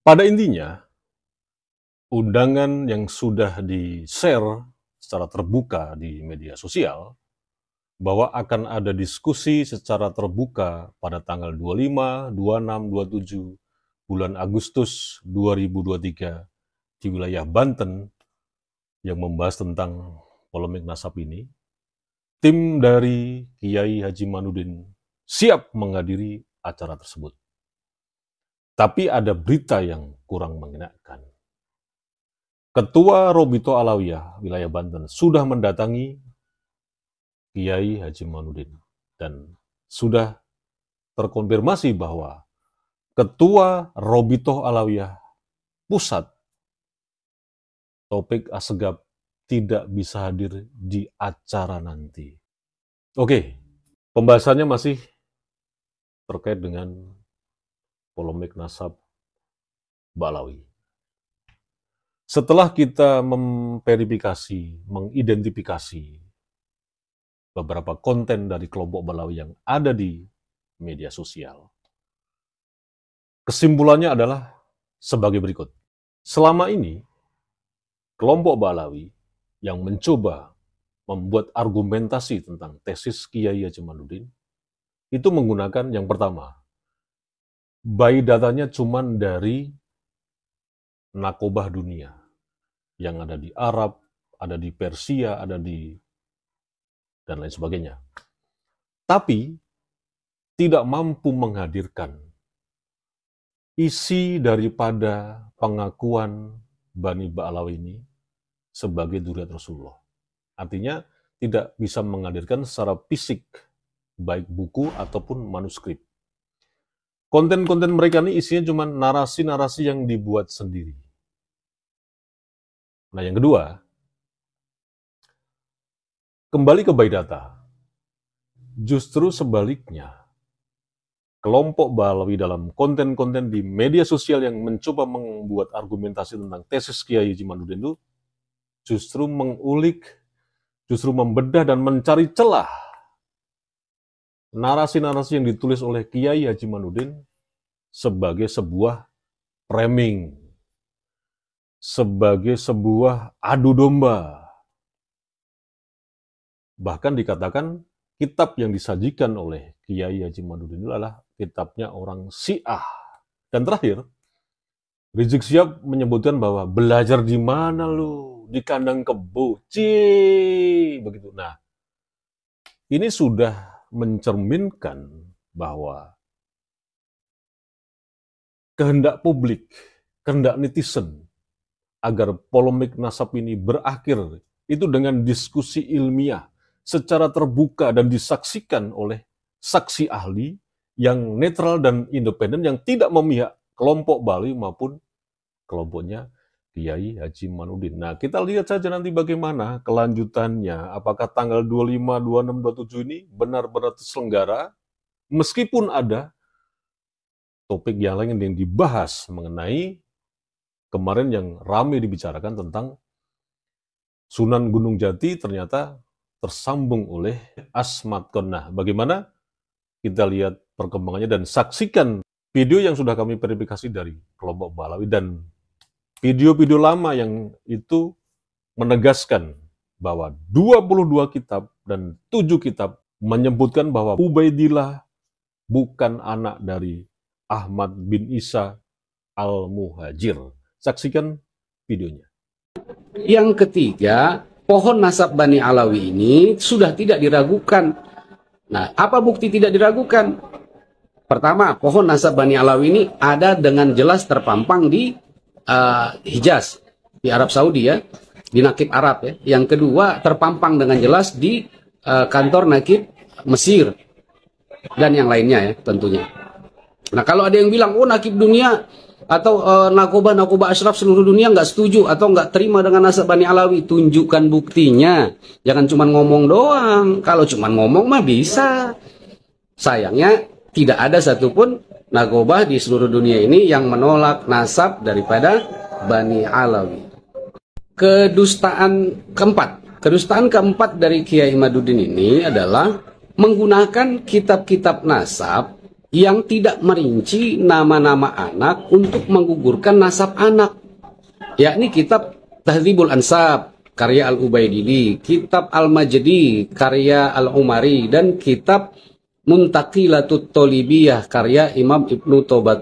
Pada intinya, undangan yang sudah di-share secara terbuka di media sosial bahwa akan ada diskusi secara terbuka pada tanggal 25, 26, 27 bulan Agustus 2023 di wilayah Banten yang membahas tentang polemik nasab ini. Tim dari Kiai Haji Manudin siap menghadiri acara tersebut. Tapi ada berita yang kurang mengenakan. Ketua Robito Alawiyah wilayah Banten sudah mendatangi Kiai Haji Manudin dan sudah terkonfirmasi bahwa Ketua Robito Alawiyah Pusat Taufik Assegaf tidak bisa hadir di acara nanti. Oke, pembahasannya masih terkait dengan polemik nasab Ba'alawi. Setelah kita memverifikasi, mengidentifikasi beberapa konten dari kelompok Ba'alawi yang ada di media sosial, kesimpulannya adalah sebagai berikut. Selama ini, kelompok Ba'alawi yang mencoba membuat argumentasi tentang tesis Kiai Haji Manudin itu menggunakan yang pertama, by datanya cuma dari nakobah dunia yang ada di Arab, ada di Persia, ada di dan lain sebagainya. Tapi tidak mampu menghadirkan isi daripada pengakuan Bani Ba'alawi ini sebagai dzurriyyah Rasulullah. Artinya tidak bisa menghadirkan secara fisik, baik buku ataupun manuskrip. Konten-konten mereka ini isinya cuma narasi-narasi yang dibuat sendiri. Nah, yang kedua, kembali ke Baidata. Justru sebaliknya, kelompok Ba'alawi dalam konten-konten di media sosial yang mencoba membuat argumentasi tentang tesis Kiai Haji Manudin itu justru mengulik, justru membedah dan mencari celah narasi-narasi yang ditulis oleh Kiai Haji Manudin sebagai sebuah framing, sebagai sebuah adu domba. Bahkan dikatakan kitab yang disajikan oleh Kiai Haji Manudin adalah kitabnya orang Syiah. Dan terakhir, Rizik Syihab menyebutkan bahwa belajar di mana lu? Di kandang kebo. Begitu. Nah, ini sudah mencerminkan bahwa kehendak publik, kehendak netizen agar polemik nasab ini berakhir itu dengan diskusi ilmiah secara terbuka dan disaksikan oleh saksi ahli yang netral dan independen yang tidak memihak kelompok Ba'alawi maupun kelompoknya Kiai Haji Manudin. Nah, kita lihat saja nanti bagaimana kelanjutannya. Apakah tanggal 25, 26, 27 ini benar-benar terselenggara meskipun ada topik yang lain yang dibahas mengenai kemarin yang ramai dibicarakan tentang Sunan Gunung Jati ternyata tersambung oleh Asmat Qonnah. Bagaimana? Kita lihat perkembangannya dan saksikan video yang sudah kami verifikasi dari kelompok Ba'alawi dan video-video lama yang itu menegaskan bahwa 22 kitab dan 7 kitab menyebutkan bahwa Ubaidillah bukan anak dari Ahmad bin Isa al-Muhajir. Saksikan videonya. Yang ketiga, pohon nasab Bani Alawi ini sudah tidak diragukan. Nah, apa bukti tidak diragukan? Pertama, pohon nasab Bani Alawi ini ada dengan jelas terpampang di Hijaz, di Arab Saudi ya, di Nakib Arab ya. Yang kedua, terpampang dengan jelas di kantor Nakib Mesir dan yang lainnya ya tentunya. Nah, kalau ada yang bilang, oh Nakib dunia atau nakoba asyraf seluruh dunia nggak setuju atau nggak terima dengan nasab Bani Alawi, tunjukkan buktinya. Jangan cuma ngomong doang. Kalau cuma ngomong mah bisa. Sayangnya tidak ada satupun nakoba di seluruh dunia ini yang menolak nasab daripada Bani Alawi. Kedustaan keempat dari Kiai Manudin ini adalah menggunakan kitab-kitab nasab yang tidak merinci nama-nama anak untuk menggugurkan nasab anak, yakni kitab Tahdzibul Ansab karya Al-Ubaidili, kitab Al-Majdi karya Al-Umari, dan kitab Muntaqilatut Tolibiyah karya Imam Ibnu Toba.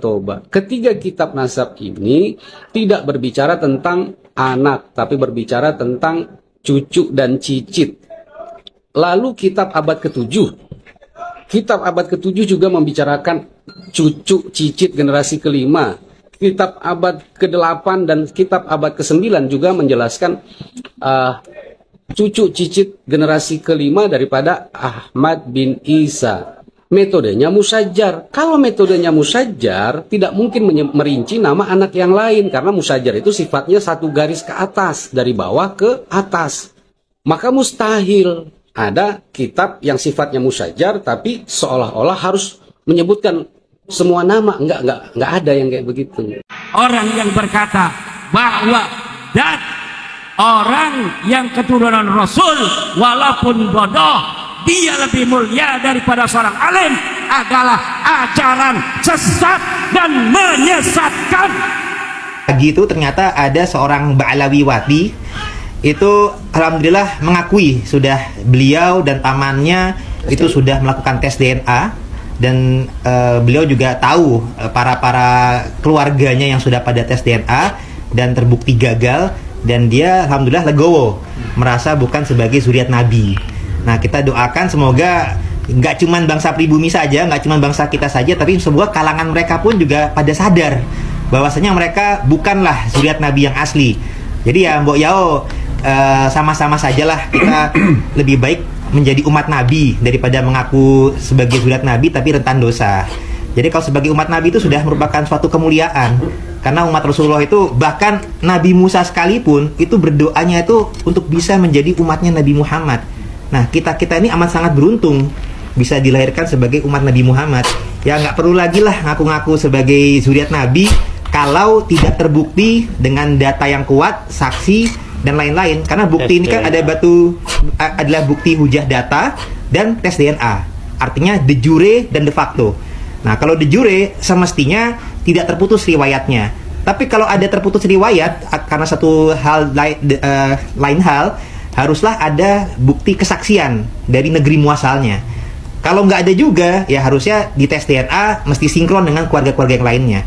Ketiga kitab nasab ini tidak berbicara tentang anak, tapi berbicara tentang cucu dan cicit. Lalu kitab abad ke-7, kitab abad ke-7 juga membicarakan cucu cicit generasi kelima. Kitab abad ke-8 dan kitab abad ke-9 juga menjelaskan cucu cicit generasi kelima daripada Ahmad bin Isa. Metodenya musajjar. Kalau metodenya musajjar, tidak mungkin merinci nama anak yang lain, karena musajjar itu sifatnya satu garis ke atas, dari bawah ke atas. Maka mustahil ada kitab yang sifatnya musajjar tapi seolah-olah harus menyebutkan semua nama. Enggak ada yang kayak begitu. Orang yang berkata bahwa dan orang yang keturunan Rasul walaupun bodoh dia lebih mulia daripada seorang alim adalah ajaran sesat dan menyesatkan. Pagi itu ternyata ada seorang Ba'alawi Wati, itu alhamdulillah mengakui sudah beliau dan pamannya itu sudah melakukan tes DNA, dan beliau juga tahu para keluarganya yang sudah pada tes DNA dan terbukti gagal, dan dia alhamdulillah legowo, merasa bukan sebagai zuriat Nabi. Nah, kita doakan semoga nggak cuma bangsa pribumi saja, nggak cuma bangsa kita saja, tapi sebuah kalangan mereka pun juga pada sadar bahwasanya mereka bukanlah zuriat Nabi yang asli. Jadi ya Mbok Yao, sama-sama sajalah kita lebih baik menjadi umat Nabi daripada mengaku sebagai zuriat Nabi tapi rentan dosa. Jadi kalau sebagai umat Nabi itu sudah merupakan suatu kemuliaan, karena umat Rasulullah itu, bahkan Nabi Musa sekalipun itu berdoanya itu untuk bisa menjadi umatnya Nabi Muhammad. Nah, kita ini amat sangat beruntung bisa dilahirkan sebagai umat Nabi Muhammad. Ya nggak perlu lagi lah ngaku-ngaku sebagai zuriat Nabi kalau tidak terbukti dengan data yang kuat, saksi dan lain-lain. Karena bukti ini kan adalah bukti hujah data dan tes DNA. Artinya de jure dan de facto. Nah, kalau de jure semestinya tidak terputus riwayatnya. Tapi kalau ada terputus riwayat karena satu hal lain hal, haruslah ada bukti kesaksian dari negeri muasalnya. Kalau nggak ada juga, ya harusnya di tes DNA mesti sinkron dengan keluarga-keluarga yang lainnya.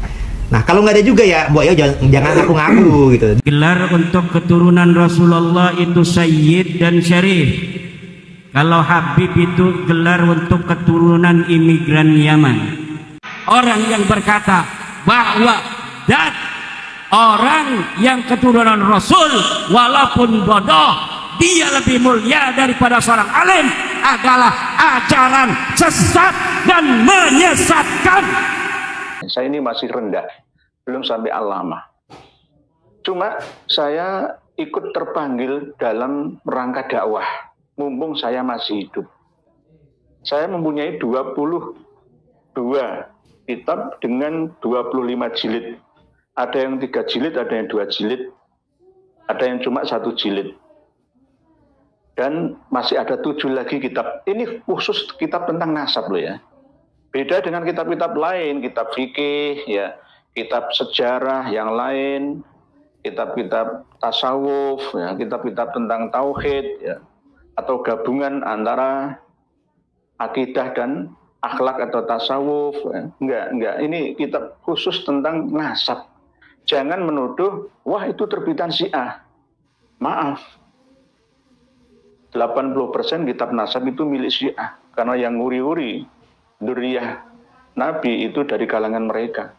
Nah, kalau nggak ada juga ya, Mbok ya jangan ngaku-ngaku gitu. Gelar untuk keturunan Rasulullah itu Sayyid dan Syarif. Kalau Habib itu gelar untuk keturunan imigran Yaman. Orang yang berkata bahwa dan orang yang keturunan Rasul walaupun bodoh dia lebih mulia daripada seorang alim adalah ajaran sesat dan menyesatkan. Saya ini masih rendah, belum sampai alama. Cuma saya ikut terpanggil dalam rangka dakwah, mumpung saya masih hidup. Saya mempunyai 22 kitab dengan 25 jilid. Ada yang 3 jilid, ada yang 2 jilid, ada yang cuma 1 jilid. Dan masih ada 7 lagi kitab. Ini khusus kitab tentang nasab loh ya. Beda dengan kitab-kitab lain, kitab fikih, ya, kitab sejarah yang lain, kitab-kitab tasawuf, ya, kitab-kitab tentang tauhid, ya, atau gabungan antara akidah dan akhlak atau tasawuf. Ya. Enggak. Ini kitab khusus tentang nasab. Jangan menuduh, wah itu terbitan Syiah. Maaf. 80% kitab nasab itu milik Syiah, karena yang nguri-nguri dzurriyyah Nabi itu dari kalangan mereka.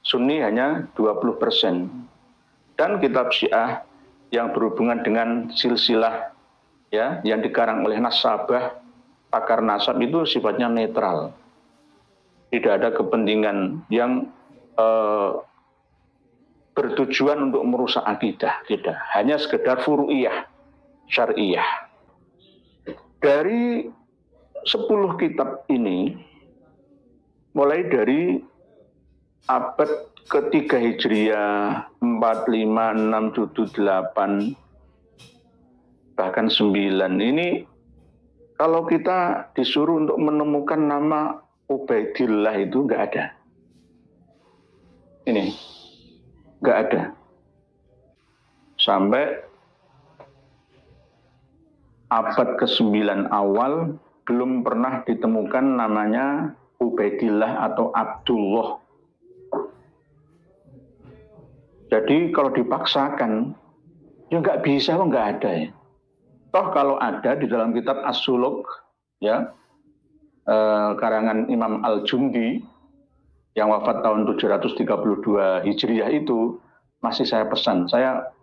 Sunni hanya 20%. Dan kitab Syiah yang berhubungan dengan silsilah, ya, yang dikarang oleh nasabah, pakar nasab itu sifatnya netral. Tidak ada kepentingan yang bertujuan untuk merusak akidah, tidak. Hanya sekedar furu'iyah, syar'iyah. Dari 10 kitab ini, mulai dari abad ketiga Hijriah, 4, 5, 6, 7, 8, bahkan 9, ini kalau kita disuruh untuk menemukan nama Ubaidillah itu nggak ada. Ini nggak ada. Sampai abad ke-9 awal belum pernah ditemukan namanya Ubaidillah atau Abdullah. Jadi kalau dipaksakan, ya nggak bisa, nggak ada ya. Toh kalau ada di dalam kitab As-Suluk, ya, karangan Imam Al-Jundi yang wafat tahun 732 Hijriah itu masih saya pesan. Saya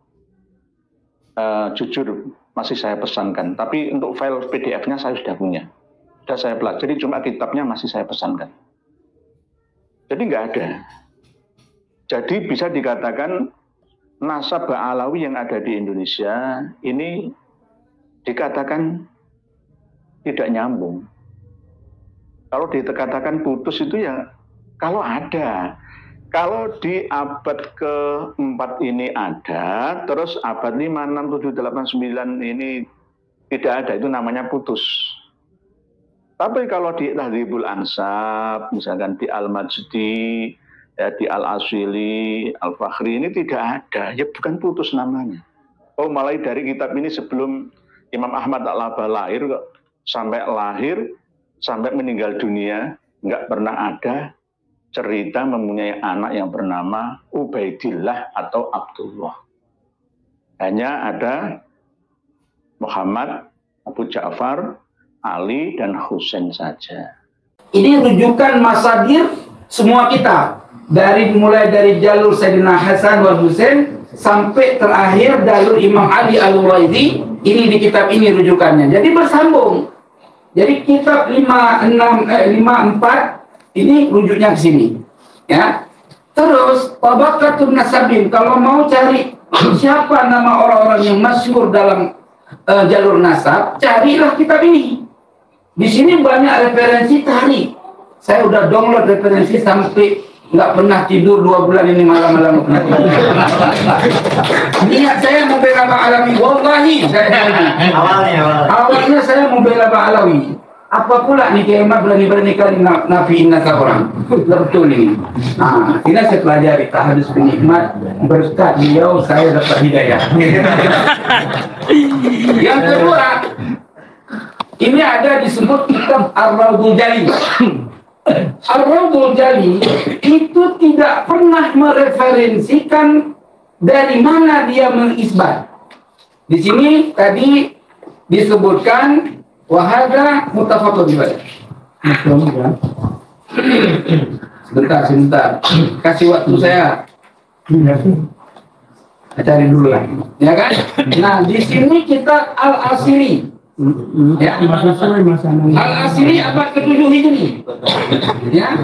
jujur masih saya pesankan. Tapi untuk file PDF-nya saya sudah punya. Sudah saya pelajari, cuma kitabnya masih saya pesankan. Jadi nggak ada. Jadi bisa dikatakan nasab Ba'alawi yang ada di Indonesia ini dikatakan tidak nyambung. Kalau dikatakan putus itu ya kalau ada. Kalau di abad ke-4 ini ada, terus abad 5, 6, 7, 8, 9 ini tidak ada, itu namanya putus. Tapi kalau di Tahdhibul Ansab, misalkan di Al-Majdi, ya, di Al-Aswili, Al-Fakhri ini tidak ada, ya bukan putus namanya. Oh, mulai dari kitab ini sebelum Imam Ahmad Al-Laba lahir, sampai meninggal dunia, nggak pernah ada cerita mempunyai anak yang bernama Ubaidillah atau Abdullah. Hanya ada Muhammad, Abu Ja'far, Ali, dan Husain saja. Ini rujukan masadir semua kitab. Mulai dari jalur Sayyidina Hasan wal Husain sampai terakhir jalur Imam Ali Al-Waidi, ini di kitab ini rujukannya. Jadi bersambung. Jadi kitab 54 ini rujuknya ke sini, ya. Terus Tabaqatun Nasabin, kalau mau cari siapa nama orang-orang yang masyhur dalam jalur nasab, carilah kitab ini. Di sini banyak referensi tarik. Saya udah download referensi sampai nggak pernah tidur 2 bulan ini malam-malam. Niat saya membela Ba'alawi, wallahi awalnya saya membela Ba'alawi. Apa pula nih kiamat berani-berani kali nafiin nasab orang. Betul ini. Nah, ini saya pelajari tahadus penikmat, berkat beliau saya dapat hidayah. Yang kedua, ini ada disebut kitab Ar-Rawdul Jali. Ar-Rawdul Jali itu tidak pernah mereferensikan dari mana dia mengisbat. Di sini tadi disebutkan wahada mutafaqun bih. Sebentar. Kasih waktu saya. Cari dulu lah. Ya kan? Nah, di sini kita Al-Asiri. Ya. Al-Asiri abad ke-7 Hijri. Ya.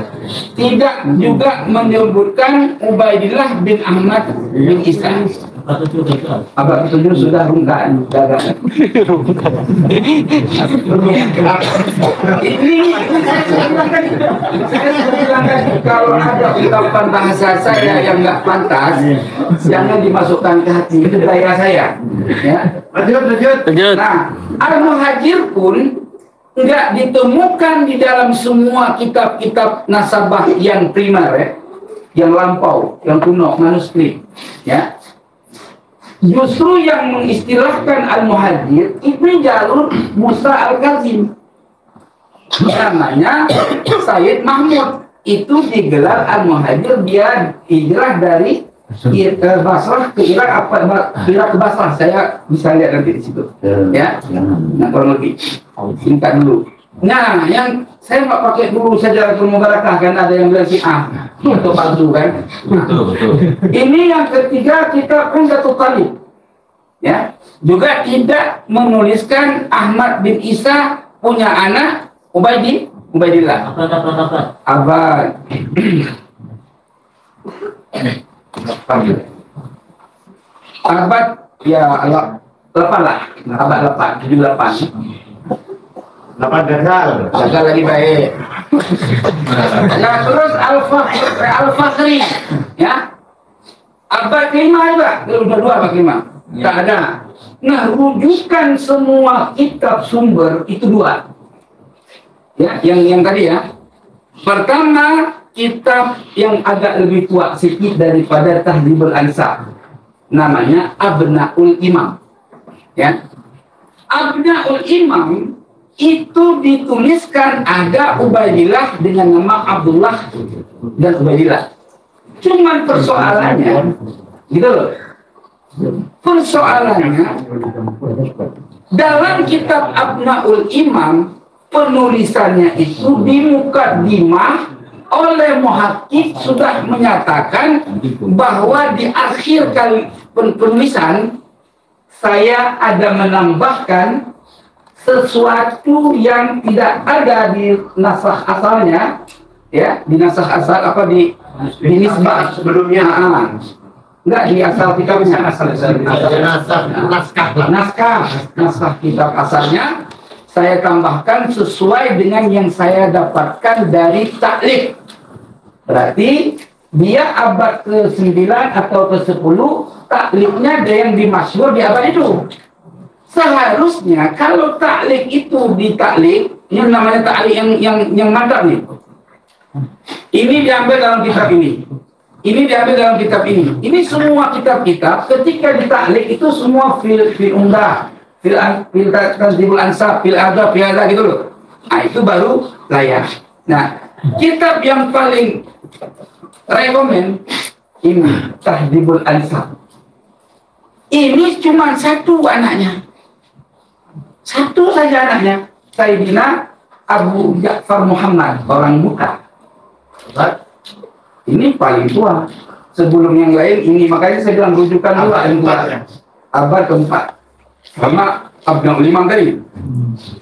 Tidak juga menyebutkan Ubaidillah bin Ahmad bin Isa. Abad ke-7 sudah rungkaan. Ini saya bilangkan kalau ada ungkapan bahasa saya yang nggak pantas, jangan dimasukkan ke hati. Itu gaya saya. Ya. Lanjut. Nah, Al-Muhajir pun nggak ditemukan di dalam semua kitab-kitab nasabah yang primer, yang lampau, yang kuno, manuskrip. Ya. Justru yang mengistilahkan Al-Muhajir itu jalur Musa Al-Kazim. Namanya Sayyid Mahmud. Itu digelar Al-Muhajir, dia hijrah dari Basrah ke Irak, Irak ke Basrah. Saya bisa lihat nanti di situ. Ya. Nah, kurang lebih. Singkat dulu. Nah, yang saya nggak pakai dulu saja Mubarakah, karena ada yang bilang Syiah untuk palsu kan. Betul. Ini yang ketiga, kita Umdatul Talib. Ya, juga tidak menuliskan Ahmad bin Isa punya anak Ubaidillah. Abad. Abad ya 8 lah. Abad 8, 78. 8 gagal lagi baik. Nah, terus Al-Fakhri, ya. Abad ke-5 juga, udah 2 abad ke-5. Tak ada. Nah, rujukan semua kitab sumber itu 2. Ya, yang tadi ya. Pertama, kitab yang agak lebih tua sedikit daripada Tahdhibul Ansab, namanya Abnaul Imam. Ya, Abnaul Imam itu dituliskan ada Ubaidillah dengan nama Abdullah dan Ubaidillah. Cuman persoalannya, gitu loh. Persoalannya dalam kitab Abnaul Imam, penulisannya itu di Muqaddimah oleh muhakkik sudah menyatakan bahwa di akhir kali penulisan saya ada menambahkan sesuatu yang tidak ada di nasakh asalnya, ya, di nasakh asal apa di nisbah sebelumnya, enggak di asal kitabnya, naskah kitab asalnya saya tambahkan sesuai dengan yang saya dapatkan dari taklif. Berarti dia abad ke-9 atau ke-10, taklifnya ada yang dimasyhur di abad itu. Seharusnya kalau taklif itu ditaklif, yang namanya taklif yang mantap nih. Ini diambil dalam kitab ini. Ini diambil dalam kitab ini. Ini semua kitab-kitab ketika ditaklif itu semua fil umdah, fil Tahdhibul Ansab, fil adab, fil ada gitu loh. Nah, itu baru layak. Nah, kitab yang paling rekomen ini Tahdhibul Ansab. Ini cuma satu anaknya. Satu saja anaknya, Sayyidina Abu Ja'far Muhammad, orang Bukhara. Ini paling tua. Sebelum yang lain ini, makanya saya bilang rujukan dulu yang tua. Abad keempat. Sama Abnaul Imam tadi.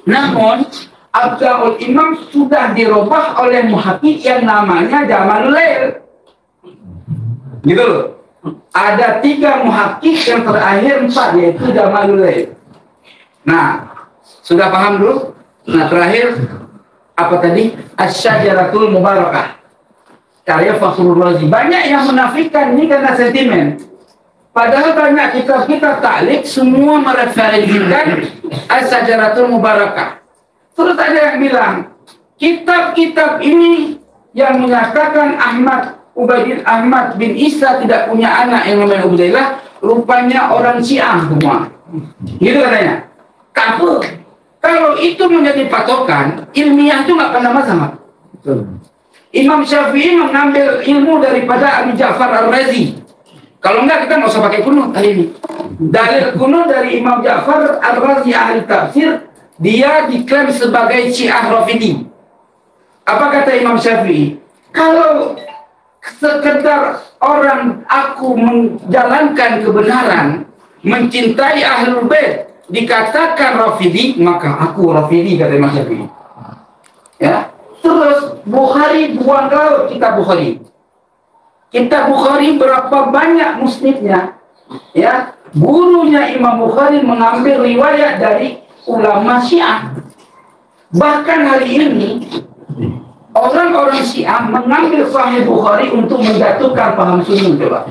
Namun Abnaul Imam sudah dirubah oleh muhakkik yang namanya Jamalul Lail. Gitu loh. Ada 3 muhakkik, yang terakhir 4, yaitu Jamalul Lail. Nah, sudah paham dulu? Nah, terakhir apa tadi? Asy-Syajaratul Mubarakah, karya Fakhrul Razi. Banyak yang menafikan ini karena sentimen. Padahal banyak kitab-kitab taklif semua mereferensikan Asy-Syajaratul Mubarakah. Terus ada yang bilang, kitab-kitab ini yang menyatakan Ahmad bin Isa tidak punya anak yang namanya Ubaidillah, rupanya orang Syiah semua. Gitu katanya. Kabur. Kalau itu menjadi patokan, ilmiah itu nggak pernah masalah. Imam Syafi'i mengambil ilmu daripada Abi Ja'far Ar-Razi. Kalau enggak, kita nggak usah pakai kunut hari ini. Dalil kunut dari Imam Ja'far Ar-Razi ahli tafsir, dia diklaim sebagai Syiah Rafidi. Apa kata Imam Syafi'i? Kalau sekedar orang aku menjalankan kebenaran, mencintai Ahlul Bait, dikatakan Rafidi, maka aku Rafidi, kata Imam Syafi'i. Ya. Terus Bukhari buang ke laut kitab Bukhari. Kitab Bukhari berapa banyak musnidnya? Ya, gurunya Imam Bukhari mengambil riwayat dari ulama Syiah. Bahkan hari ini orang-orang Syiah mengambil Sahih Bukhari untuk menjatuhkan paham Sunni. Coba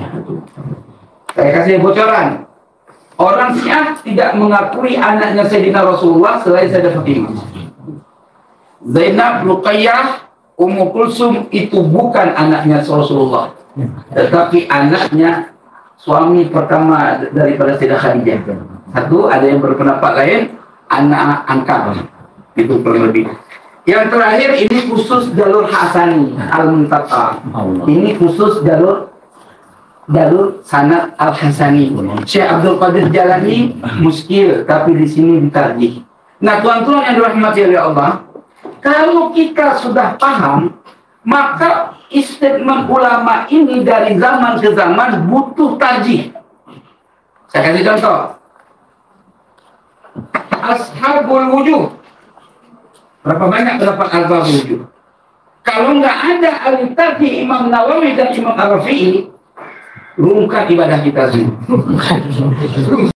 saya kasih bocoran. Orang Syiah tidak mengakui anaknya Sayyidina Rasulullah selain Sayyidah Fatimah. Zainab, Ruqayyah, Ummu Kulsum itu bukan anaknya Rasulullah, tetapi anaknya suami pertama daripada Sayyidah Khadijah. Satu, ada yang berpendapat lain, anak angkat. Itu paling lebih. Yang terakhir ini khusus jalur Hasani Al-Muntaqah. Ini khusus jalur sanad Al-Hasani. Syekh Abdul Qadir Jalani muskil, tapi di sini ditarjih. Nah, tuan-tuan yang dirahmati oleh Allah, kalau kita sudah paham, maka istiqamah ulama ini dari zaman ke zaman butuh tarjih. Saya kasih contoh. Ashabul Wujuh. Berapa banyak pendapat Ashabul Wujuh? Kalau nggak ada ahli tarjih Imam Nawawi dan Imam Ar-Rafi'i, rungkat ibadah kita semua.